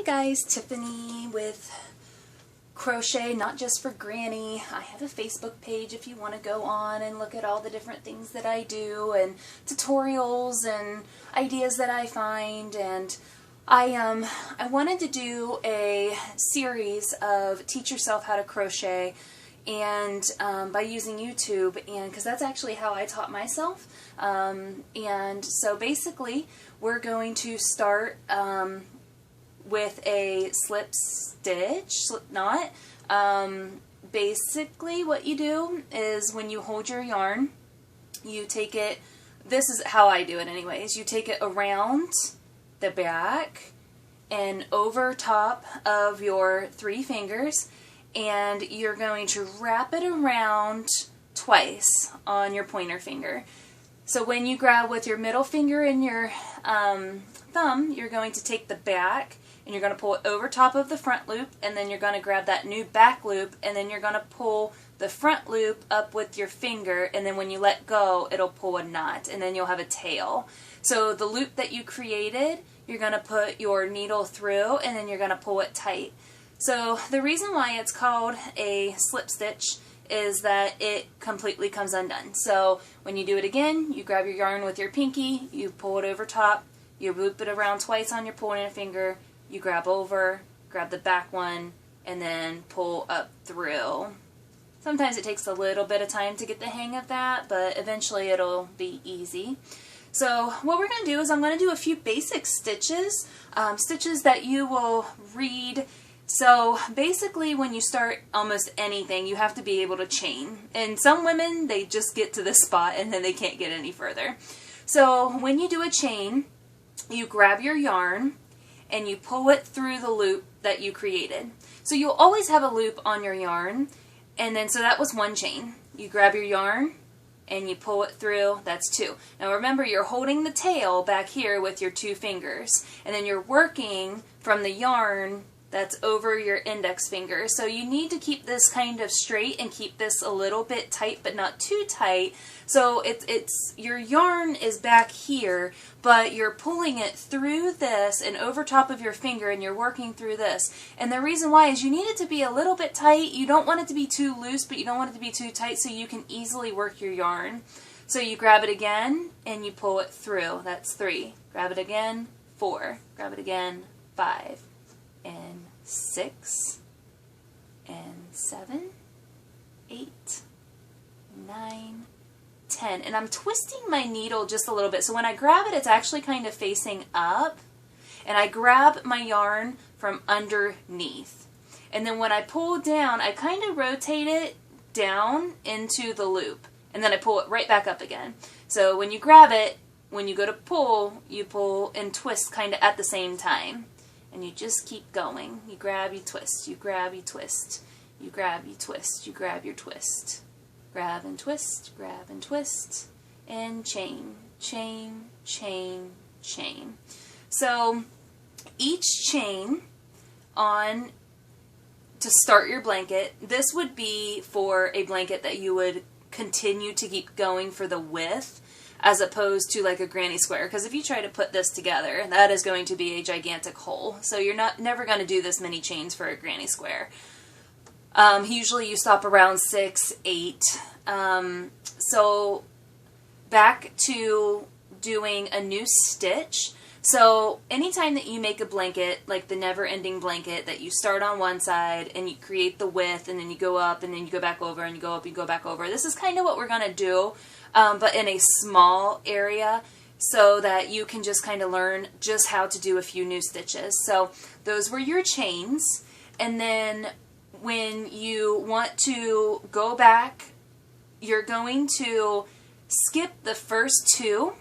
guys, Tiffany with Crochet Not Just for Granny. I have a Facebook page if you want to go on and look at all the different things that I do and tutorials and ideas that I find. And I wanted to do a series of teach yourself how to crochet and by using YouTube, and because that's actually how I taught myself. And so basically we're going to start with a slip knot. Basically what you do is when you hold your yarn, you take it, this is how I do it anyways, you take it around the back and over top of your 3 fingers, and you're going to wrap it around twice on your pointer finger. So when you grab with your middle finger and your thumb, you're going to take the back and you're going to pull it over top of the front loop, and then you're going to grab that new back loop, and then you're going to pull the front loop up with your finger, and then when you let go, it'll pull a knot, and then you'll have a tail. So the loop that you created, you're going to put your needle through, and then you're going to pull it tight. So the reason why it's called a slip stitch is that it completely comes undone. So when you do it again, you grab your yarn with your pinky, you pull it over top, you loop it around twice on your pointer finger, you grab over, grab the back one, and then pull up through. Sometimes it takes a little bit of time to get the hang of that, but eventually it'll be easy. So what we're going to do is I'm going to do a few basic stitches, stitches that you will read. So basically when you start almost anything, you have to be able to chain. And some women, they just get to this spot and then they can't get any further. So when you do a chain, you grab your yarn and you pull it through the loop that you created. So you'll always have a loop on your yarn, and then so that was 1 chain. You grab your yarn and you pull it through, that's 2. Now remember, you're holding the tail back here with your 2 fingers, and then you're working from the yarn that's over your index finger. So you need to keep this kind of straight and keep this a little bit tight, but not too tight. So it's your yarn is back here, but you're pulling it through this and over top of your finger, and you're working through this. And the reason why is you need it to be a little bit tight. You don't want it to be too loose, but you don't want it to be too tight, so you can easily work your yarn. So you grab it again and you pull it through. That's 3. Grab it again, 4. Grab it again, 5. And 6, and 7, 8, 9, 10. And I'm twisting my needle just a little bit. So when I grab it, it's actually kind of facing up. And I grab my yarn from underneath. And then when I pull down, I kind of rotate it down into the loop. And then I pull it right back up again. So when you grab it, when you go to pull, you pull and twist kind of at the same time. And you just keep going. You grab, you twist, you grab, you twist, you grab, you twist, you grab your twist. Grab and twist, and chain, chain, chain, chain. So each chain on to start your blanket, this would be for a blanket that you would continue to keep going for the width, as opposed to like a granny square, because if you try to put this together, that is going to be a gigantic hole. So you're never going to do this many chains for a granny square. Usually you stop around 6, 8. So back to doing a new stitch. So anytime that you make a blanket, like the never-ending blanket, that you start on one side and you create the width, and then you go up, and then you go back over, and you go up, and you go back over. This is kind of what we're going to do, but in a small area, so that you can just kind of learn just how to do a few new stitches. So those were your chains, and then when you want to go back, you're going to skip the first 2.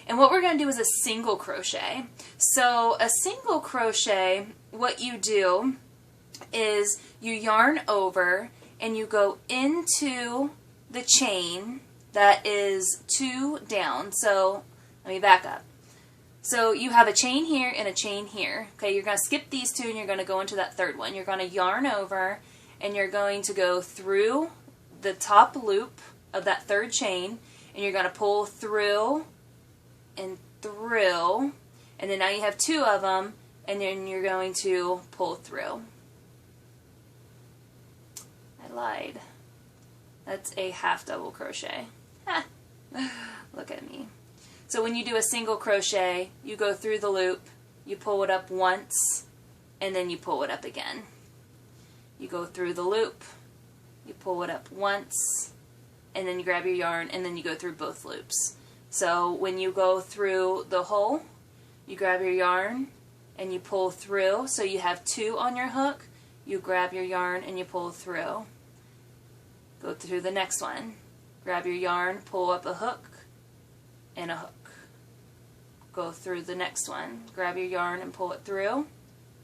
And what we're going to do is a single crochet. So a single crochet, what you do is you yarn over and you go into the chain that is 2 down. So let me back up. So you have a chain here and a chain here. Okay, you're going to skip these 2 and you're going to go into that 3rd one. You're going to yarn over and you're going to go through the top loop of that 3rd chain, and you're going to pull through and through, and then now you have 2 of them, and then you're going to pull through. I lied. That's a half double crochet. Look at me. So when you do a single crochet, you go through the loop, you pull it up once, and then you pull it up again. You go through the loop, you pull it up once, and then you grab your yarn, and then you go through both loops. So when you go through the hole, you grab your yarn and you pull through. So you have 2 on your hook, you grab your yarn and you pull through. Go through the next one. Grab your yarn, pull up a hook and a hook. Go through the next one. Grab your yarn and pull it through.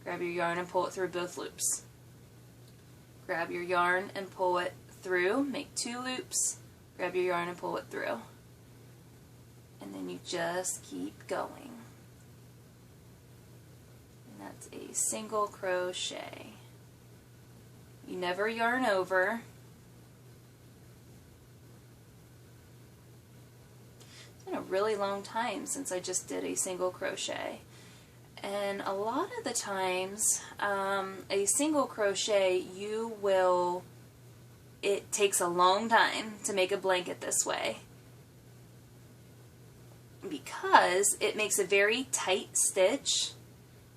Grab your yarn and pull it through both loops. Grab your yarn and pull it through. Make 2 loops. Grab your yarn and pull it through. And then you just keep going. And that's a single crochet. You never yarn over. It's been a really long time since I just did a single crochet. And a lot of the times, a single crochet, it takes a long time to make a blanket this way, because it makes a very tight stitch,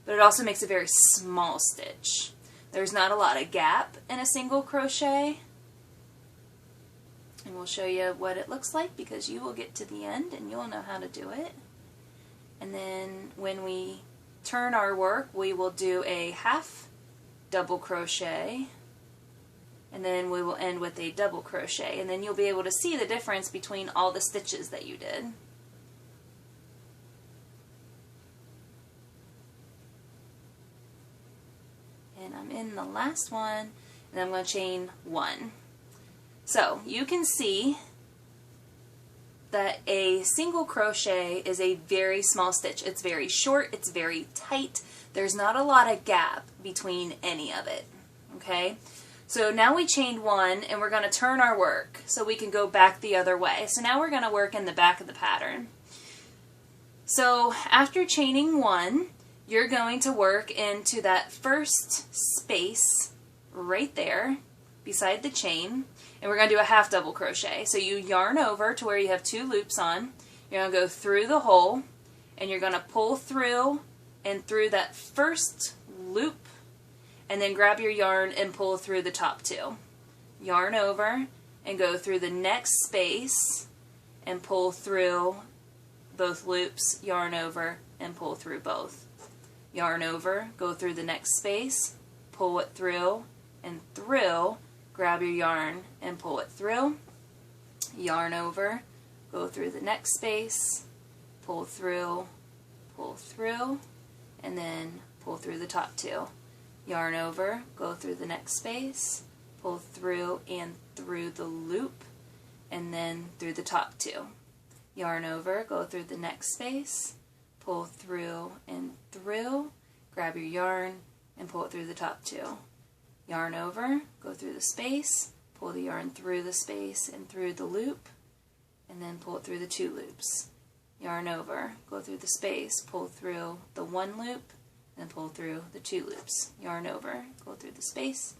but it also makes a very small stitch. There's not a lot of gap in a single crochet, and we'll show you what it looks like, because you will get to the end and you'll know how to do it. And then when we turn our work, we will do a half double crochet, and then we will end with a double crochet, and then you'll be able to see the difference between all the stitches that you did. And I'm in the last one, and I'm going to chain 1. So you can see that a single crochet is a very small stitch. It's very short, it's very tight. There's not a lot of gap between any of it. Okay? So now we chained 1, and we're going to turn our work so we can go back the other way. So now we're going to work in the back of the pattern. So after chaining 1, you're going to work into that first space right there beside the chain, and we're going to do a half double crochet. So you yarn over to where you have 2 loops on. You're going to go through the hole, and you're going to pull through and through that first loop, and then grab your yarn and pull through the top 2. Yarn over and go through the next space and pull through both loops, yarn over and pull through both. Yarn over, go through the next space, pull it through and through, grab your yarn and pull it through. Yarn over, go through the next space, pull through, and then pull through the top 2. Yarn over, go through the next space, pull through and through the loop, and then through the top 2. Yarn over, go through the next space, pull through and through, grab your yarn and pull it through the top 2. Yarn over, go through the space, pull the yarn through the space and through the loop, and then pull it through the 2 loops. Yarn over, go through the space, pull through the 1 loop, and pull through the 2 loops. Yarn over, go through the space,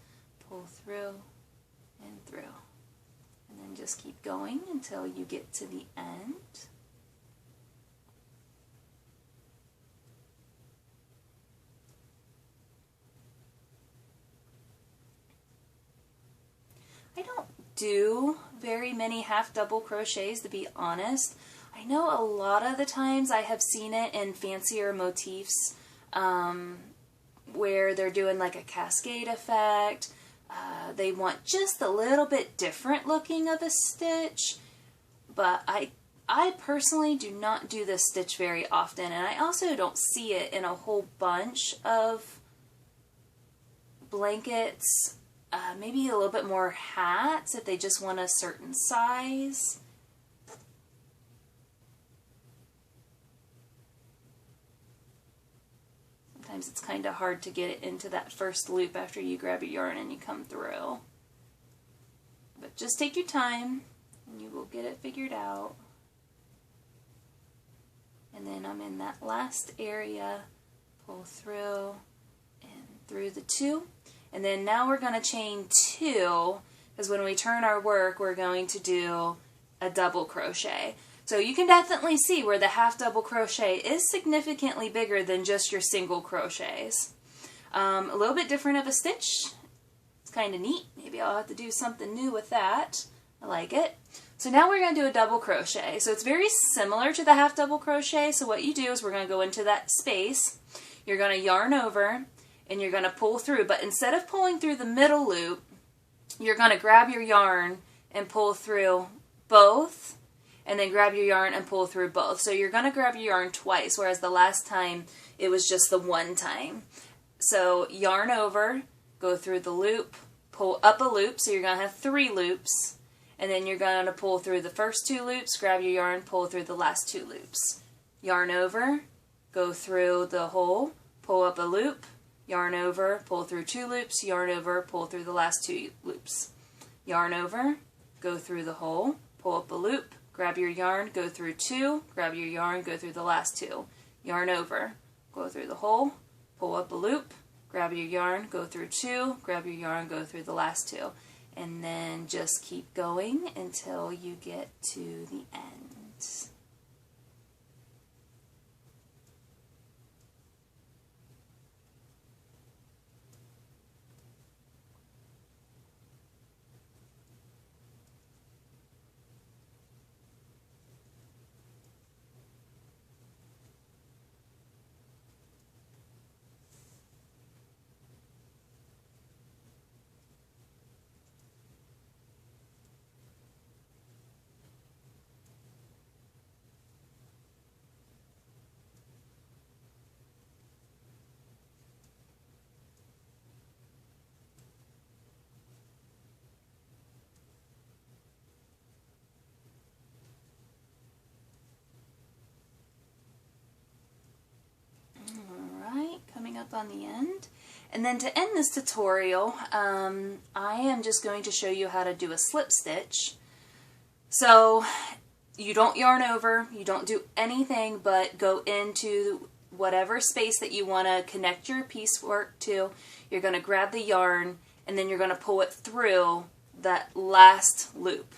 pull through and through. And then just keep going until you get to the end. I don't do very many half double crochets, to be honest. I know a lot of the times I have seen it in fancier motifs where they're doing like a cascade effect. They want just a little bit different looking of a stitch, but I personally do not do this stitch very often, and I also don't see it in a whole bunch of blankets. Maybe a little bit more hats if they just want a certain size. Sometimes it's kind of hard to get it into that first loop after you grab your yarn and you come through. But just take your time and you will get it figured out. And then I'm in that last area pull through and through the 2, and then now we're going to chain 2, because when we turn our work we're going to do a double crochet. So you can definitely see where the half double crochet is significantly bigger than just your single crochets. A little bit different of a stitch. It's kind of neat. Maybe I'll have to do something new with that. I like it. So now we're going to do a double crochet. So it's very similar to the half double crochet. So what you do is we're going to go into that space. You're going to yarn over and you're going to pull through. But instead of pulling through the middle loop, you're going to grab your yarn and pull through both, and then grab your yarn and pull through both. So you're going to grab your yarn twice, whereas the last time it was just the one time. So yarn over, go through the loop, pull up a loop, so you're going to have 3 loops, and then you're going to pull through the first 2 loops, grab your yarn, pull through the last 2 loops. Yarn over, go through the hole, pull up a loop, yarn over, pull through 2 loops, yarn over, pull through the last 2 loops. Yarn over, go through the hole, pull up a loop, grab your yarn, go through 2, grab your yarn, go through the last 2. Yarn over, go through the hole, pull up a loop, grab your yarn, go through 2, grab your yarn, go through the last 2. And then just keep going until you get to the end. Coming up on the end. And then to end this tutorial, I am just going to show you how to do a slip stitch. So you don't yarn over, you don't do anything but go into whatever space that you want to connect your piecework to. You're going to grab the yarn and then you're going to pull it through that last loop.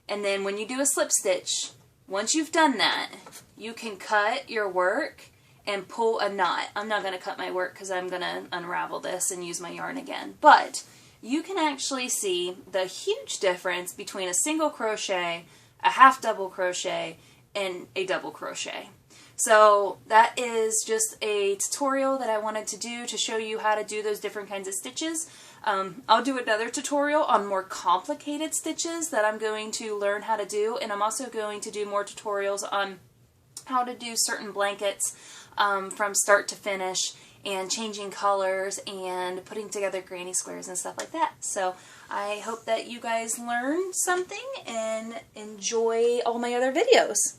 And then when you do a slip stitch, once you've done that, you can cut your work and pull a knot. I'm not going to cut my work because I'm going to unravel this and use my yarn again. But you can actually see the huge difference between a single crochet, a half double crochet, and a double crochet. So that is just a tutorial that I wanted to do to show you how to do those different kinds of stitches. I'll do another tutorial on more complicated stitches that I'm going to learn how to do, and I'm also going to do more tutorials on how to do certain blankets from start to finish, and changing colors and putting together granny squares and stuff like that. So I hope that you guys learned something and enjoy all my other videos.